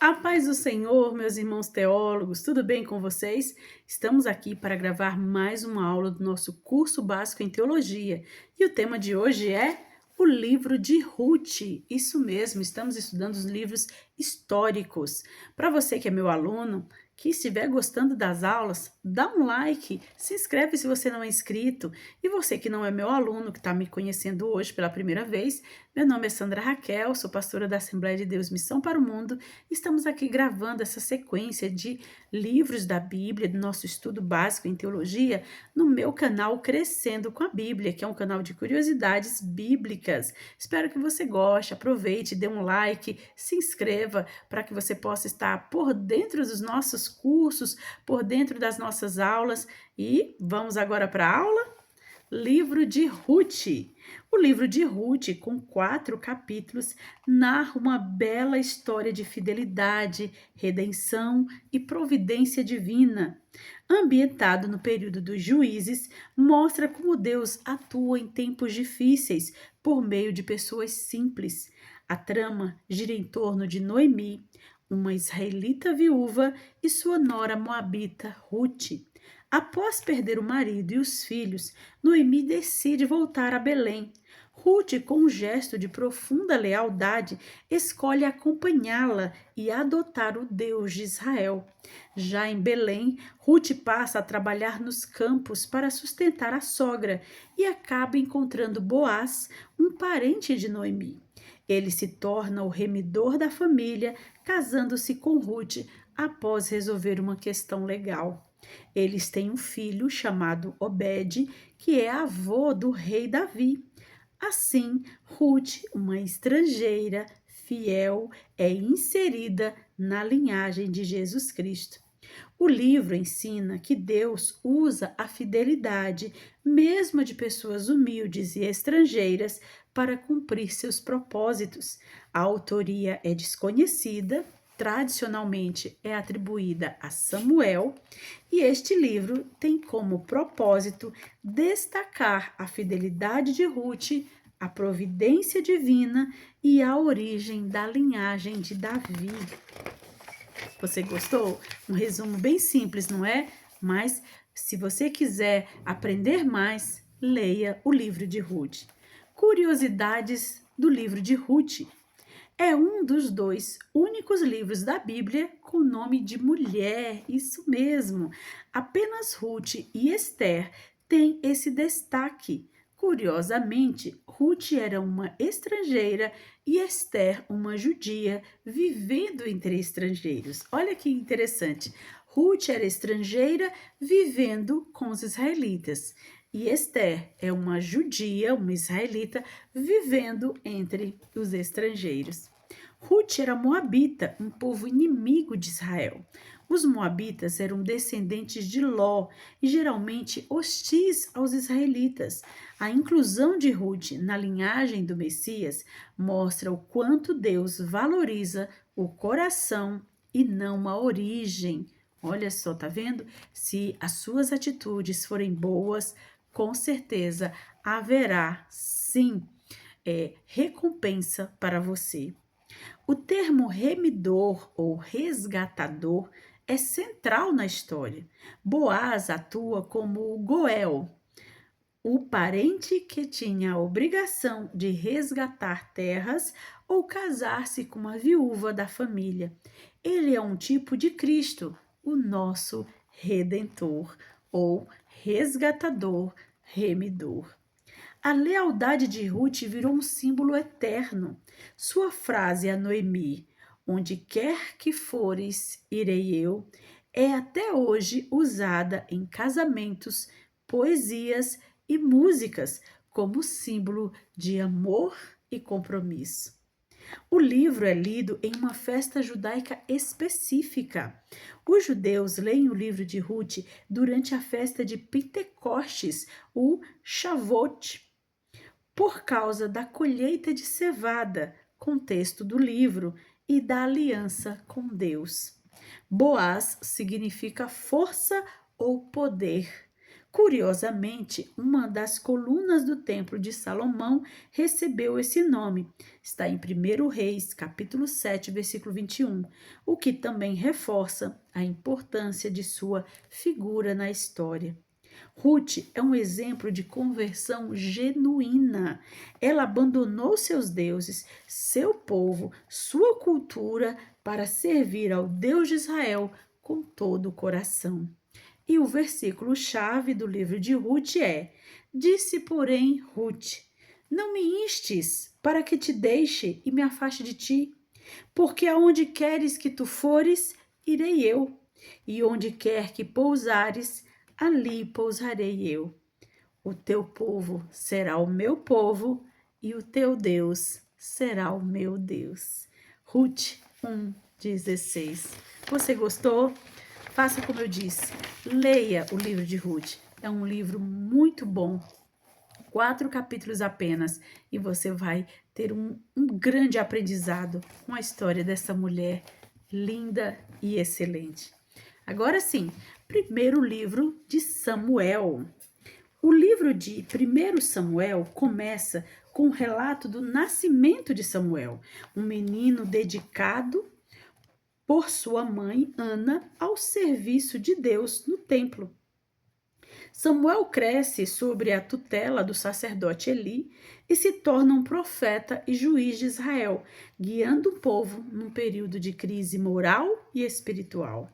A paz do Senhor, meus irmãos teólogos, tudo bem com vocês? Estamos aqui para gravar mais uma aula do nosso curso básico em teologia. E o tema de hoje é o livro de Ruth. Isso mesmo, estamos estudando os livros históricos. Para você que é meu aluno, que estiver gostando das aulas, dá um like, se inscreve se você não é inscrito. E você que não é meu aluno, que está me conhecendo hoje pela primeira vez, meu nome é Sandra Raquel, sou pastora da Assembleia de Deus Missão para o Mundo. Estamos aqui gravando essa sequência de livros da Bíblia, do nosso estudo básico em teologia, no meu canal Crescendo com a Bíblia, que é um canal de curiosidades bíblicas. Espero que você goste, aproveite, dê um like, se inscreva para que você possa estar por dentro dos nossos cursos, por dentro das nossas aulas. E vamos agora para a aula? Livro de Ruth. O livro de Ruth, com 4 capítulos, narra uma bela história de fidelidade, redenção e providência divina. Ambientado no período dos juízes, mostra como Deus atua em tempos difíceis por meio de pessoas simples. A trama gira em torno de Noemi, uma israelita viúva, e sua nora moabita, Ruth. Após perder o marido e os filhos, Noemi decide voltar a Belém. Ruth, com um gesto de profunda lealdade, escolhe acompanhá-la e adotar o Deus de Israel. Já em Belém, Ruth passa a trabalhar nos campos para sustentar a sogra e acaba encontrando Boaz, um parente de Noemi. Ele se torna o remidor da família, casando-se com Ruth após resolver uma questão legal. Eles têm um filho chamado Obed, que é avô do rei Davi. Assim, Ruth, uma estrangeira fiel, é inserida na linhagem de Jesus Cristo. O livro ensina que Deus usa a fidelidade, mesmo de pessoas humildes e estrangeiras, para cumprir seus propósitos. A autoria é desconhecida, tradicionalmente é atribuída a Samuel, e este livro tem como propósito destacar a fidelidade de Ruth, a providência divina e a origem da linhagem de Davi. Você gostou? Um resumo bem simples, não é? Mas se você quiser aprender mais, leia o livro de Ruth. Curiosidades do livro de Ruth. É um dos 2 únicos livros da Bíblia com nome de mulher, isso mesmo. Apenas Ruth e Esther têm esse destaque. Curiosamente, Ruth era uma estrangeira e Esther uma judia vivendo entre estrangeiros. Olha que interessante. Ruth era estrangeira vivendo com os israelitas. E Esther é uma judia, uma israelita, vivendo entre os estrangeiros. Ruth era moabita, um povo inimigo de Israel. Os moabitas eram descendentes de Ló e geralmente hostis aos israelitas. A inclusão de Ruth na linhagem do Messias mostra o quanto Deus valoriza o coração e não a origem. Olha só, tá vendo? Se as suas atitudes forem boas, com certeza haverá sim recompensa para você. O termo remidor ou resgatador é central na história. Boaz atua como o Goel, o parente que tinha a obrigação de resgatar terras ou casar-se com uma viúva da família. Ele é um tipo de Cristo, o nosso Redentor ou resgatador, remidor. A lealdade de Ruth virou um símbolo eterno. Sua frase a Noemi, onde quer que fores, irei eu, é até hoje usada em casamentos, poesias e músicas como símbolo de amor e compromisso. O livro é lido em uma festa judaica específica. Os judeus leem o livro de Ruth durante a festa de Pentecostes, o Shavuot, por causa da colheita de cevada, contexto do livro, e da aliança com Deus. Boaz significa força ou poder. Curiosamente, uma das colunas do Templo de Salomão recebeu esse nome. Está em 1 Reis, capítulo 7, versículo 21, o que também reforça a importância de sua figura na história. Ruth é um exemplo de conversão genuína. Ela abandonou seus deuses, seu povo, sua cultura para servir ao Deus de Israel com todo o coração. E o versículo-chave do livro de Ruth é: Disse, porém, Ruth: Não me instes para que te deixe e me afaste de ti, porque aonde queres que tu fores, irei eu, e onde quer que pousares, ali pousarei eu. O teu povo será o meu povo, e o teu Deus será o meu Deus. Ruth 1:16. Você gostou? Faça como eu disse, leia o livro de Ruth. É um livro muito bom, 4 capítulos apenas, e você vai ter um grande aprendizado com a história dessa mulher linda e excelente. Agora sim, primeiro livro de Samuel. O livro de 1 Samuel começa com o relato do nascimento de Samuel, um menino dedicado por sua mãe Ana ao serviço de Deus no templo. Samuel cresce sob a tutela do sacerdote Eli e se torna um profeta e juiz de Israel, guiando o povo num período de crise moral e espiritual.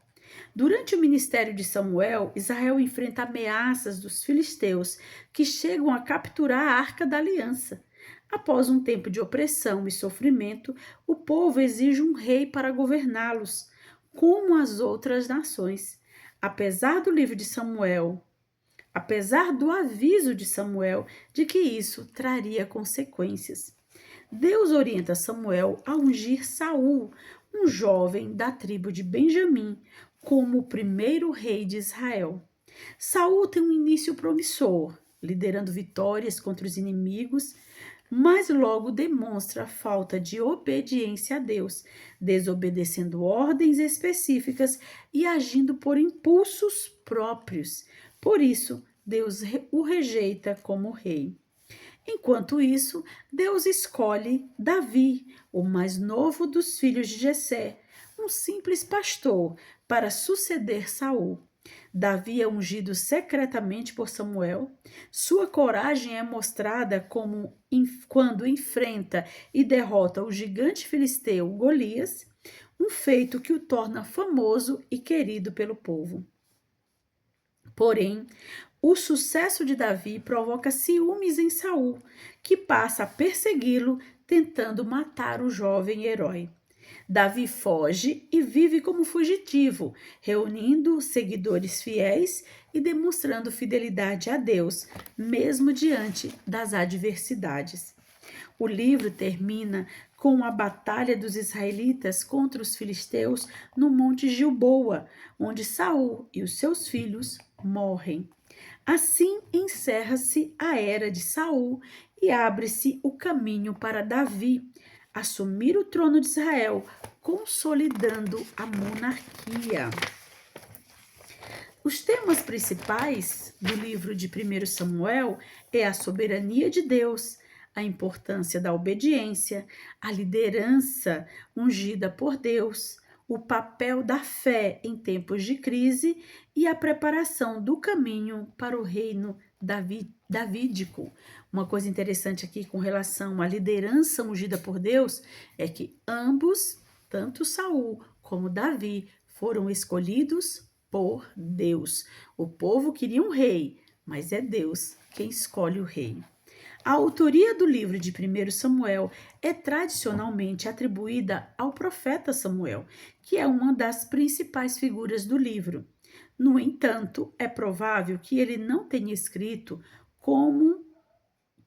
Durante o ministério de Samuel, Israel enfrenta ameaças dos filisteus, que chegam a capturar a Arca da Aliança. Após um tempo de opressão e sofrimento, o povo exige um rei para governá-los, como as outras nações. Apesar do livro de Samuel Apesar do aviso de Samuel de que isso traria consequências, Deus orienta Samuel a ungir Saul, um jovem da tribo de Benjamim, como o primeiro rei de Israel. Saul tem um início promissor, liderando vitórias contra os inimigos, mas logo demonstra falta de obediência a Deus, desobedecendo ordens específicas e agindo por impulsos próprios. Por isso, Deus o rejeita como rei. Enquanto isso, Deus escolhe Davi, o mais novo dos filhos de Jessé, um simples pastor, para suceder Saul. Davi é ungido secretamente por Samuel. Sua coragem é mostrada quando enfrenta e derrota o gigante filisteu Golias, um feito que o torna famoso e querido pelo povo. Porém, o sucesso de Davi provoca ciúmes em Saul, que passa a persegui-lo, tentando matar o jovem herói. Davi foge e vive como fugitivo, reunindo seguidores fiéis e demonstrando fidelidade a Deus, mesmo diante das adversidades. O livro termina com a batalha dos israelitas contra os filisteus no Monte Gilboa, onde Saul e os seus filhos morrem. Assim encerra-se a era de Saul e abre-se o caminho para Davi assumir o trono de Israel, consolidando a monarquia. Os temas principais do livro de 1 Samuel é a soberania de Deus, a importância da obediência, a liderança ungida por Deus, o papel da fé em tempos de crise e a preparação do caminho para o reino davídico. Uma coisa interessante aqui com relação à liderança ungida por Deus é que ambos, tanto Saul como Davi, foram escolhidos por Deus. O povo queria um rei, mas é Deus quem escolhe o rei. A autoria do livro de 1 Samuel é tradicionalmente atribuída ao profeta Samuel, que é uma das principais figuras do livro. No entanto, é provável que ele não tenha escrito como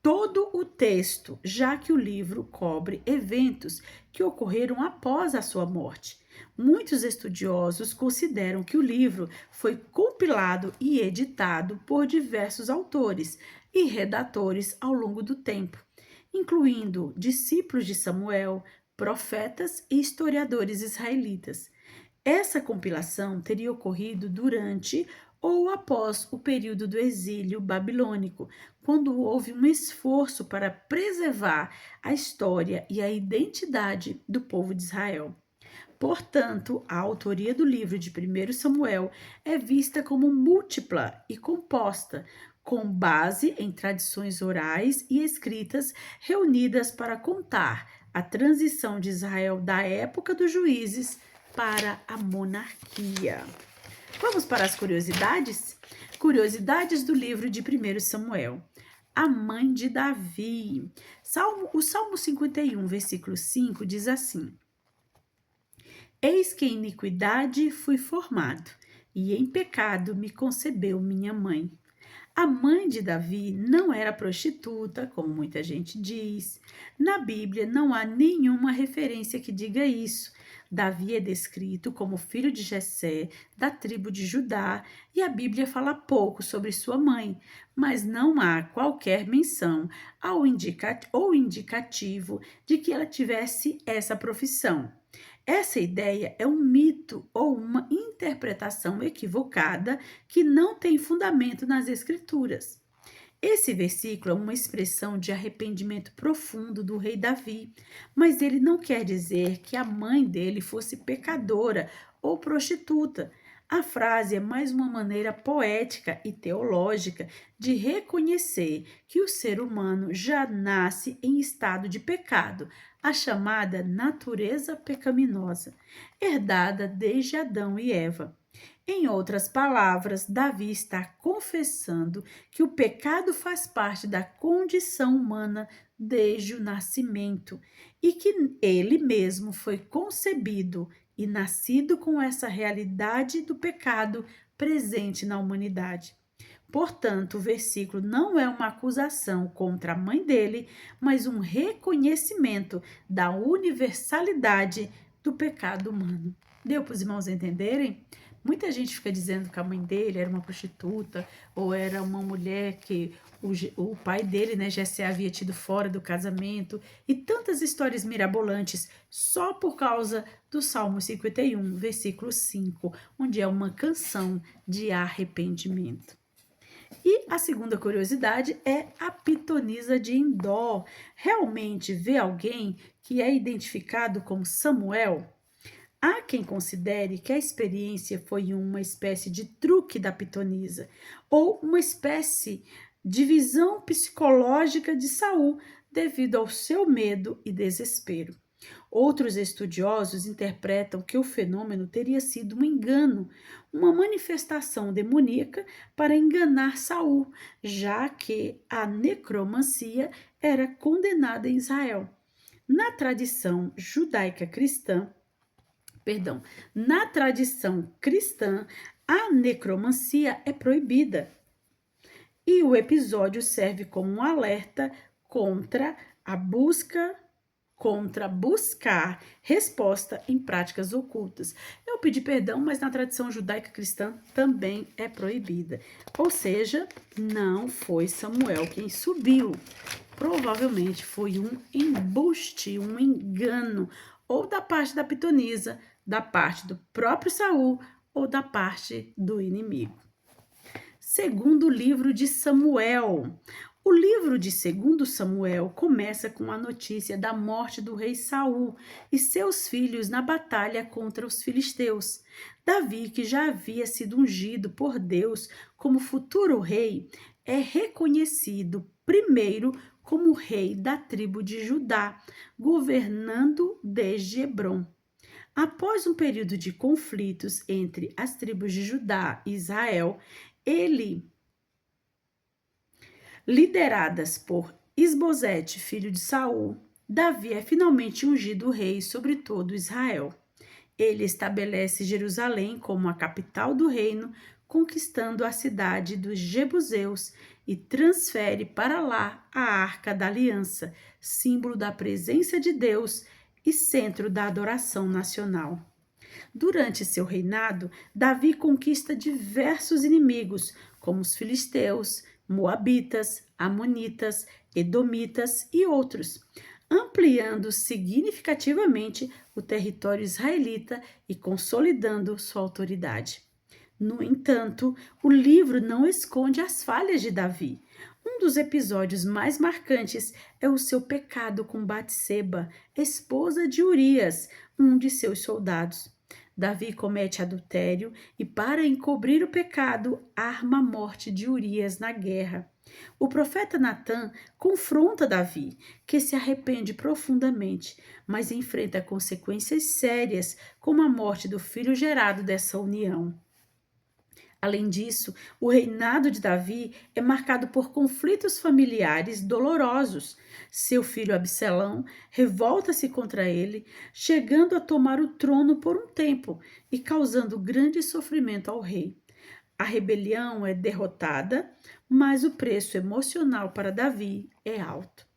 todo o texto, já que o livro cobre eventos que ocorreram após a sua morte. Muitos estudiosos consideram que o livro foi compilado e editado por diversos autores e redatores ao longo do tempo, incluindo discípulos de Samuel, profetas e historiadores israelitas. Essa compilação teria ocorrido durante ou após o período do exílio babilônico, quando houve um esforço para preservar a história e a identidade do povo de Israel. Portanto, a autoria do livro de 1 Samuel é vista como múltipla e composta, com base em tradições orais e escritas reunidas para contar a transição de Israel da época dos juízes para a monarquia. Vamos para as curiosidades? Curiosidades do livro de 1 Samuel. A mãe de Davi. O Salmo 51, versículo 5 diz assim: Eis que em iniquidade fui formado, e em pecado me concebeu minha mãe. A mãe de Davi não era prostituta, como muita gente diz. Na Bíblia não há nenhuma referência que diga isso. Davi é descrito como filho de Jessé, da tribo de Judá, e a Bíblia fala pouco sobre sua mãe, mas não há qualquer menção ou indicativo de que ela tivesse essa profissão. Essa ideia é um mito ou uma interpretação equivocada que não tem fundamento nas Escrituras. Esse versículo é uma expressão de arrependimento profundo do rei Davi, mas ele não quer dizer que a mãe dele fosse pecadora ou prostituta. A frase é mais uma maneira poética e teológica de reconhecer que o ser humano já nasce em estado de pecado, a chamada natureza pecaminosa, herdada desde Adão e Eva. Em outras palavras, Davi está confessando que o pecado faz parte da condição humana desde o nascimento e que ele mesmo foi concebido e nascido com essa realidade do pecado presente na humanidade. Portanto, o versículo não é uma acusação contra a mãe dele, mas um reconhecimento da universalidade do pecado humano. Deu para os irmãos entenderem? Muita gente fica dizendo que a mãe dele era uma prostituta ou era uma mulher que o pai dele, né, Jessé, havia tido fora do casamento, e tantas histórias mirabolantes só por causa do Salmo 51, versículo 5, onde é uma canção de arrependimento. E a segunda curiosidade é a pitonisa de Endor. Realmente vê alguém que é identificado como Samuel? Há quem considere que a experiência foi uma espécie de truque da pitonisa ou uma espécie de visão psicológica de Saul devido ao seu medo e desespero. Outros estudiosos interpretam que o fenômeno teria sido um engano, uma manifestação demoníaca para enganar Saul, já que a necromancia era condenada em Israel. Na tradição judaica cristã, na tradição cristã, a necromancia é proibida. E o episódio serve como um alerta contra buscar resposta em práticas ocultas. Eu pedi perdão, mas na tradição judaica cristã também é proibida. Ou seja, não foi Samuel quem subiu. Provavelmente foi um embuste, um engano, ou da parte da pitonisa, da parte do próprio Saul ou da parte do inimigo. Segundo livro de Samuel. O livro de 2 Samuel começa com a notícia da morte do rei Saul e seus filhos na batalha contra os filisteus. Davi, que já havia sido ungido por Deus como futuro rei, é reconhecido primeiro como rei da tribo de Judá, governando desde Hebrom. Após um período de conflitos entre as tribos de Judá e Israel, lideradas por Isbosete, filho de Saul, Davi é finalmente ungido rei sobre todo Israel. Ele estabelece Jerusalém como a capital do reino, conquistando a cidade dos Jebuseus e transfere para lá a Arca da Aliança, símbolo da presença de Deus e centro da adoração nacional. Durante seu reinado, Davi conquista diversos inimigos, como os filisteus, moabitas, amonitas, edomitas e outros, ampliando significativamente o território israelita e consolidando sua autoridade. No entanto, o livro não esconde as falhas de Davi. Um dos episódios mais marcantes é o seu pecado com Batseba, esposa de Urias, um de seus soldados. Davi comete adultério e, para encobrir o pecado, arma a morte de Urias na guerra. O profeta Natã confronta Davi, que se arrepende profundamente, mas enfrenta consequências sérias, como a morte do filho gerado dessa união. Além disso, o reinado de Davi é marcado por conflitos familiares dolorosos. Seu filho Absalão revolta-se contra ele, chegando a tomar o trono por um tempo e causando grande sofrimento ao rei. A rebelião é derrotada, mas o preço emocional para Davi é alto.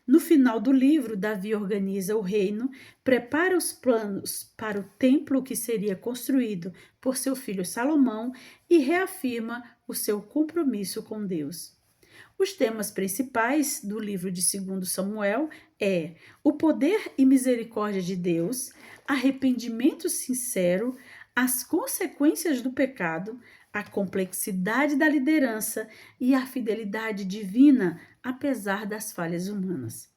No final do livro, Davi organiza o reino, prepara os planos para o templo que seria construído por seu filho Salomão e reafirma o seu compromisso com Deus. Os temas principais do livro de 2 Samuel é o poder e misericórdia de Deus, arrependimento sincero, as consequências do pecado, a complexidade da liderança e a fidelidade divina, apesar das falhas humanas.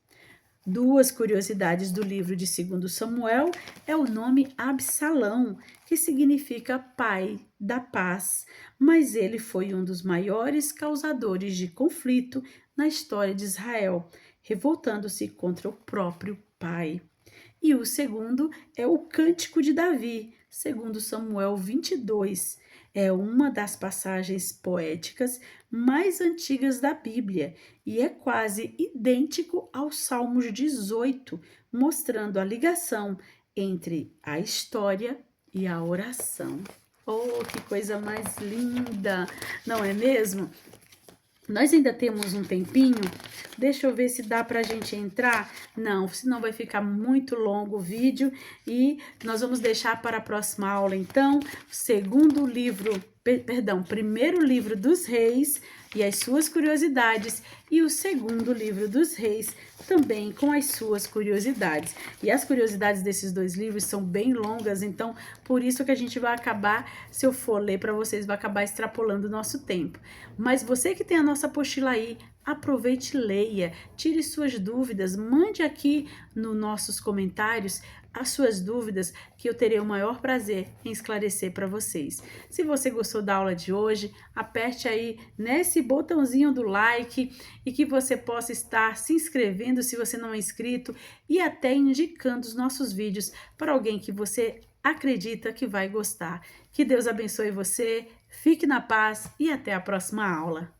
Duas curiosidades do livro de 2 Samuel é o nome Absalão, que significa pai da paz, mas ele foi um dos maiores causadores de conflito na história de Israel, revoltando-se contra o próprio pai. E o segundo é o Cântico de Davi, segundo Samuel 22. É uma das passagens poéticas mais antigas da Bíblia e é quase idêntico ao Salmos 18, mostrando a ligação entre a história e a oração. Oh, que coisa mais linda, não é mesmo? Nós ainda temos um tempinho, deixa eu ver se dá para a gente entrar. Não, senão vai ficar muito longo o vídeo e nós vamos deixar para a próxima aula, então, primeiro livro dos reis e as suas curiosidades e o segundo livro dos reis também com as suas curiosidades. E as curiosidades desses dois livros são bem longas, então por isso que a gente vai acabar, se eu for ler para vocês, vai acabar extrapolando o nosso tempo. Mas você que tem a nossa apostila aí, aproveite e leia, tire suas dúvidas, mande aqui nos nossos comentários as suas dúvidas, que eu terei o maior prazer em esclarecer para vocês. Se você gostou da aula de hoje, aperte aí nesse botãozinho do like e que você possa estar se inscrevendo se você não é inscrito e até indicando os nossos vídeos para alguém que você acredita que vai gostar. Que Deus abençoe você, fique na paz e até a próxima aula.